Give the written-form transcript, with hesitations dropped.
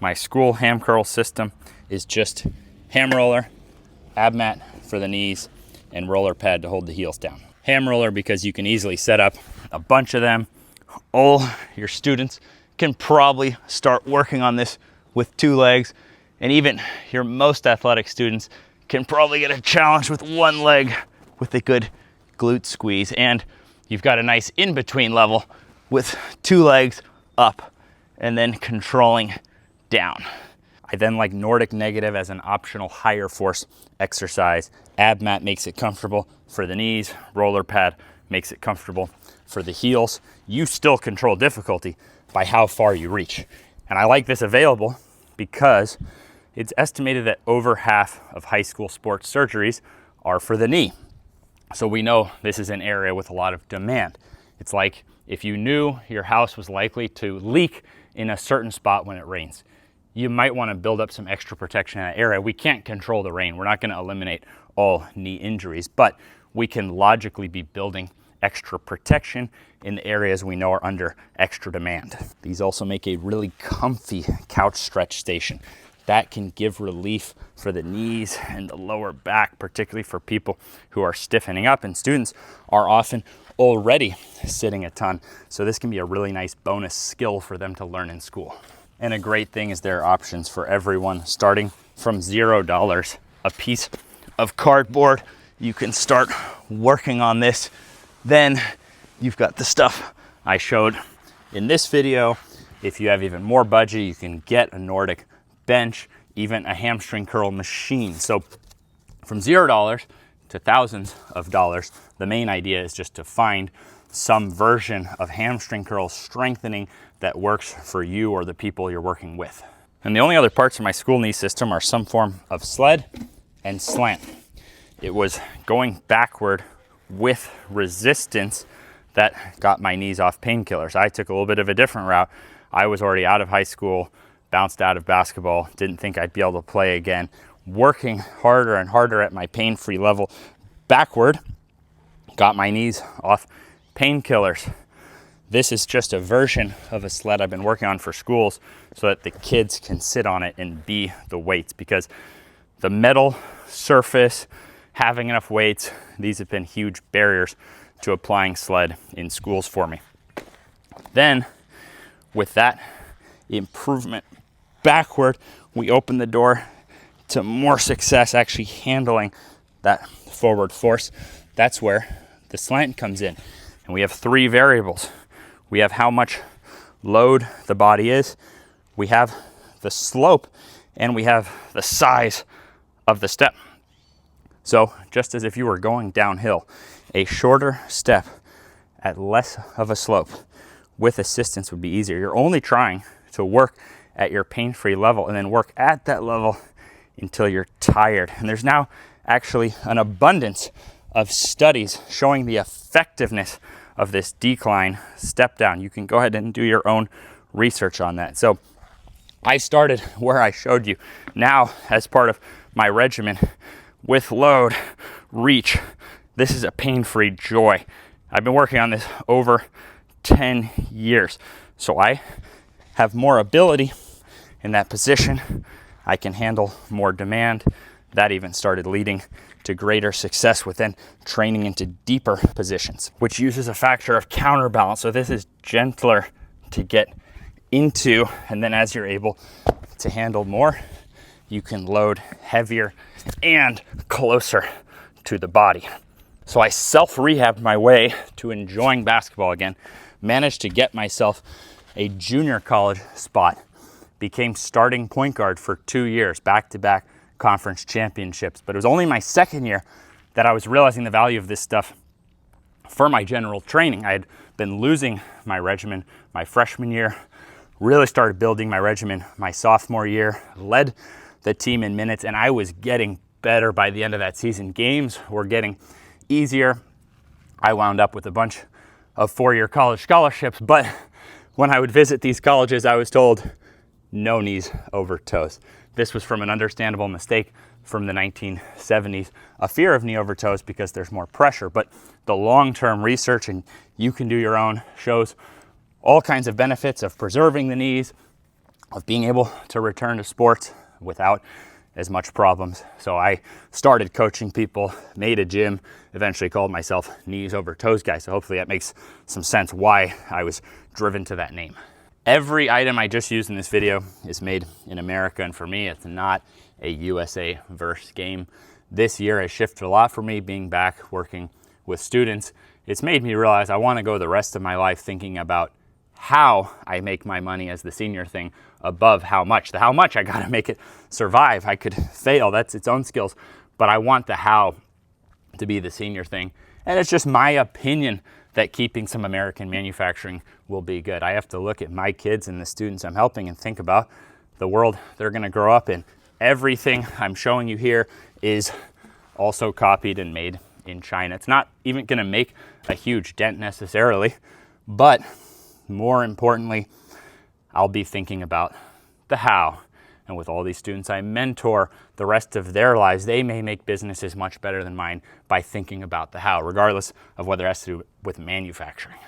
My school ham curl system is just ham roller, AbMat for the knees, and roller pad to hold the heels down. Ham roller because you can easily set up a bunch of them. All your students can probably start working on this with 2 legs, and even your most athletic students can probably get a challenge with 1 leg with a good glute squeeze. And you've got a nice in-between level with 2 legs up and then controlling down. I then like Nordic negative as an optional higher force exercise. AbMat makes it comfortable for the knees. Roller pad makes it comfortable for the heels. You still control difficulty by how far you reach. And I like this available because it's estimated that over half of high school sports surgeries are for the knee. So we know this is an area with a lot of demand. It's like if you knew your house was likely to leak in a certain spot when it rains, you might want to build up some extra protection in that area. We can't control the rain. We're not going to eliminate all knee injuries, but we can logically be building extra protection in the areas we know are under extra demand. These also make a really comfy couch stretch station that can give relief for the knees and the lower back, particularly for people who are stiffening up, and students are often already sitting a ton. So this can be a really nice bonus skill for them to learn in school. And a great thing is there are options for everyone, starting from $0. A piece of cardboard, you can start working on this. Then you've got the stuff I showed in this video. If you have even more budget, you can get a Nordic bench, even a hamstring curl machine. So from $0 to thousands of dollars, the main idea is just to find some version of hamstring curl strengthening that works for you or the people you're working with. And the only other parts of my school knee system are some form of sled and slant. It was going backward with resistance that got my knees off painkillers. I took a little bit of a different route. I was already out of high school, bounced out of basketball, didn't think I'd be able to play again, working harder and harder at my pain-free level backward, got my knees off painkillers. This is just a version of a sled I've been working on for schools so that the kids can sit on it and be the weights, because the metal surface, having enough weights, these have been huge barriers to applying sled in schools for me. Then with that improvement backward, we open the door to more success actually handling that forward force. That's where the slant comes in. And we have 3 variables. We have how much load the body is, we have the slope, and we have the size of the step. So just as if you were going downhill, a shorter step at less of a slope with assistance would be easier. You're only trying to work at your pain-free level and then work at that level until you're tired. And there's now actually an abundance of studies showing the effectiveness of this decline step down. You can go ahead and do your own research on that. So I started where I showed you. Now, as part of my regimen with load, reach, this is a pain-free joy. I've been working on this over 10 years. So I have more ability in that position. I can handle more demand. That even started leading to greater success within training into deeper positions, which uses a factor of counterbalance. So this is gentler to get into, and then as you're able to handle more, you can load heavier and closer to the body. So I self-rehabbed my way to enjoying basketball again, managed to get myself a junior college spot, became starting point guard for 2 years, back-to-back conference championships. But it was only my second year that I was realizing the value of this stuff for my general training. I had been losing my regimen my freshman year, really started building my regimen my sophomore year, led the team in minutes, and I was getting better by the end of that season. Games were getting easier. I wound up with a bunch of 4-year college scholarships, but when I would visit these colleges, I was told no knees over toes. This was from an understandable mistake from the 1970s, a fear of knee over toes because there's more pressure. But the long-term research, and you can do your own, shows all kinds of benefits of preserving the knees, of being able to return to sports without as much problems. So I started coaching people, made a gym, eventually called myself Knees Over Toes Guy. So hopefully that makes some sense why I was driven to that name. Every item I just used in this video is made in America, and for me, it's not a USA versus game. This year has shifted a lot for me being back working with students. It's made me realize I want to go the rest of my life thinking about how I make my money as the senior thing above how much. The how much, I gotta make it survive. I could fail, that's its own skills, but I want the how to be the senior thing. And it's just my opinion that keeping some American manufacturing will be good. I have to look at my kids and the students I'm helping and think about the world they're gonna grow up in. Everything I'm showing you here is also copied and made in China. It's not even gonna make a huge dent necessarily, but more importantly, I'll be thinking about the how. And with all these students I mentor, the rest of their lives, they may make businesses much better than mine by thinking about the how, regardless of whether it has to do with manufacturing.